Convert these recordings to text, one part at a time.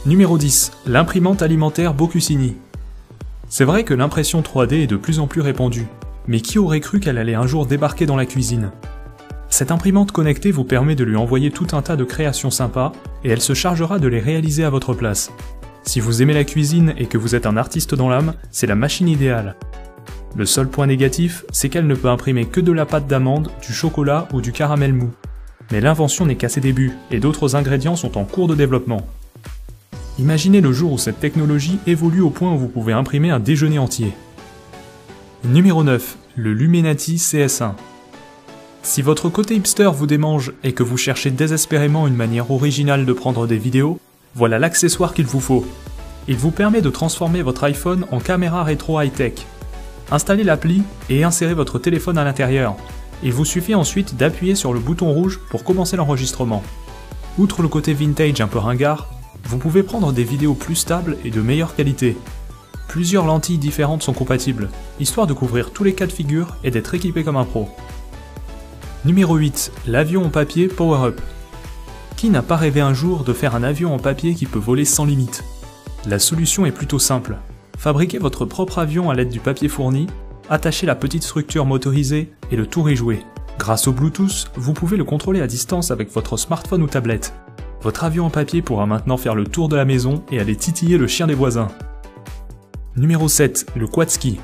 Numéro 10. L'imprimante alimentaire Bocussini. C'est vrai que l'impression 3D est de plus en plus répandue, mais qui aurait cru qu'elle allait un jour débarquer dans la cuisine? Cette imprimante connectée vous permet de lui envoyer tout un tas de créations sympas, et elle se chargera de les réaliser à votre place. Si vous aimez la cuisine et que vous êtes un artiste dans l'âme, c'est la machine idéale. Le seul point négatif, c'est qu'elle ne peut imprimer que de la pâte d'amande, du chocolat ou du caramel mou. Mais l'invention n'est qu'à ses débuts, et d'autres ingrédients sont en cours de développement. Imaginez le jour où cette technologie évolue au point où vous pouvez imprimer un déjeuner entier. Numéro 9. Le Lumenati CS1. Si votre côté hipster vous démange et que vous cherchez désespérément une manière originale de prendre des vidéos, voilà l'accessoire qu'il vous faut. Il vous permet de transformer votre iPhone en caméra rétro high-tech. Installez l'appli et insérez votre téléphone à l'intérieur. Il vous suffit ensuite d'appuyer sur le bouton rouge pour commencer l'enregistrement. Outre le côté vintage un peu ringard, vous pouvez prendre des vidéos plus stables et de meilleure qualité. Plusieurs lentilles différentes sont compatibles, histoire de couvrir tous les cas de figure et d'être équipé comme un pro. Numéro 8. L'avion en papier Power-Up. Qui n'a pas rêvé un jour de faire un avion en papier qui peut voler sans limite? La solution est plutôt simple. Fabriquez votre propre avion à l'aide du papier fourni, attachez la petite structure motorisée et le tour est joué. Grâce au Bluetooth, vous pouvez le contrôler à distance avec votre smartphone ou tablette. Votre avion en papier pourra maintenant faire le tour de la maison et aller titiller le chien des voisins. Numéro 7. Le quad ski.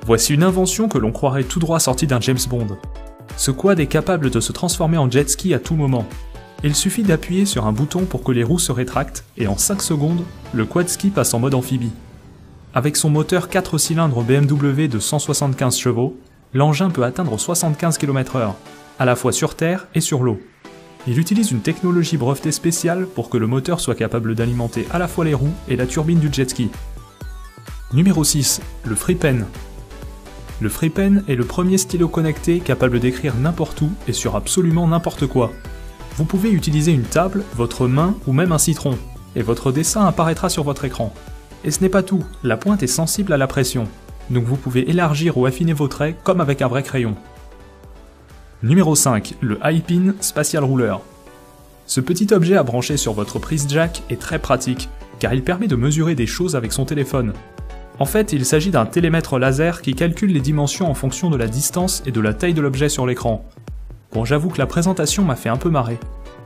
Voici une invention que l'on croirait tout droit sortie d'un James Bond. Ce quad est capable de se transformer en jet ski à tout moment. Il suffit d'appuyer sur un bouton pour que les roues se rétractent et en 5 secondes, le quad ski passe en mode amphibie. Avec son moteur 4 cylindres BMW de 175 chevaux, l'engin peut atteindre 75 km/h, à la fois sur terre et sur l'eau. Il utilise une technologie brevetée spéciale pour que le moteur soit capable d'alimenter à la fois les roues et la turbine du jet ski. Numéro 6. Le FreePen. Le FreePen est le premier stylo connecté capable d'écrire n'importe où et sur absolument n'importe quoi. Vous pouvez utiliser une table, votre main ou même un citron, et votre dessin apparaîtra sur votre écran. Et ce n'est pas tout, la pointe est sensible à la pression, donc vous pouvez élargir ou affiner vos traits comme avec un vrai crayon. Numéro 5. Le iPin Spatial Ruler. Ce petit objet à brancher sur votre prise jack est très pratique, car il permet de mesurer des choses avec son téléphone. En fait, il s'agit d'un télémètre laser qui calcule les dimensions en fonction de la distance et de la taille de l'objet sur l'écran. Bon, j'avoue que la présentation m'a fait un peu marrer.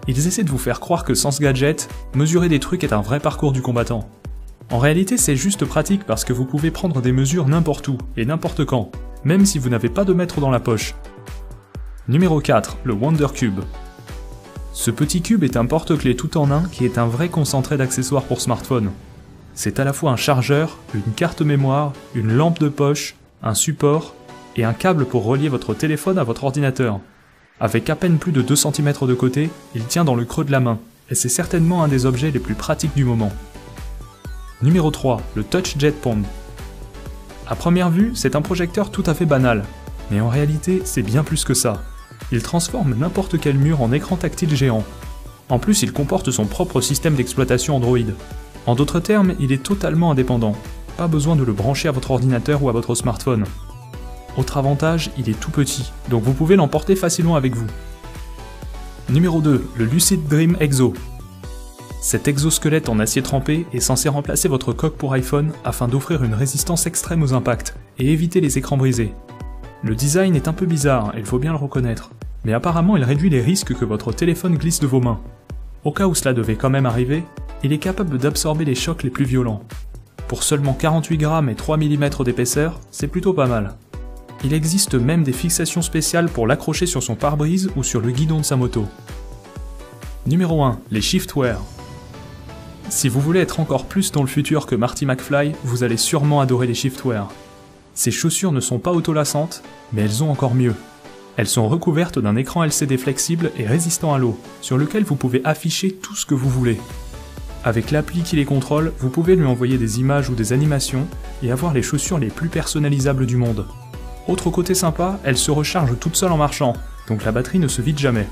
Ils essaient de vous faire croire que sans ce gadget, mesurer des trucs est un vrai parcours du combattant. En réalité, c'est juste pratique parce que vous pouvez prendre des mesures n'importe où et n'importe quand, même si vous n'avez pas de mètre dans la poche. Numéro 4. Le Wonder Cube. Ce petit cube est un porte-clés tout en un qui est un vrai concentré d'accessoires pour smartphone. C'est à la fois un chargeur, une carte mémoire, une lampe de poche, un support et un câble pour relier votre téléphone à votre ordinateur. Avec à peine plus de 2 cm de côté, il tient dans le creux de la main, et c'est certainement un des objets les plus pratiques du moment. Numéro 3. Le Touch Jet Pond. À première vue, c'est un projecteur tout à fait banal, mais en réalité, c'est bien plus que ça. Il transforme n'importe quel mur en écran tactile géant. En plus, il comporte son propre système d'exploitation Android. En d'autres termes, il est totalement indépendant. Pas besoin de le brancher à votre ordinateur ou à votre smartphone. Autre avantage, il est tout petit, donc vous pouvez l'emporter facilement avec vous. Numéro 2. Le Lucid Dream Exo. Cet exosquelette en acier trempé est censé remplacer votre coque pour iPhone afin d'offrir une résistance extrême aux impacts et éviter les écrans brisés. Le design est un peu bizarre, il faut bien le reconnaître, mais apparemment il réduit les risques que votre téléphone glisse de vos mains. Au cas où cela devait quand même arriver, il est capable d'absorber les chocs les plus violents. Pour seulement 48 grammes et 3 mm d'épaisseur, c'est plutôt pas mal. Il existe même des fixations spéciales pour l'accrocher sur son pare-brise ou sur le guidon de sa moto. Numéro 1. Les Shiftwear. Si vous voulez être encore plus dans le futur que Marty McFly, vous allez sûrement adorer les Shiftwear. Ces chaussures ne sont pas autolassantes, mais elles ont encore mieux. Elles sont recouvertes d'un écran LCD flexible et résistant à l'eau, sur lequel vous pouvez afficher tout ce que vous voulez. Avec l'appli qui les contrôle, vous pouvez lui envoyer des images ou des animations et avoir les chaussures les plus personnalisables du monde. Autre côté sympa, elles se rechargent toutes seules en marchant, donc la batterie ne se vide jamais.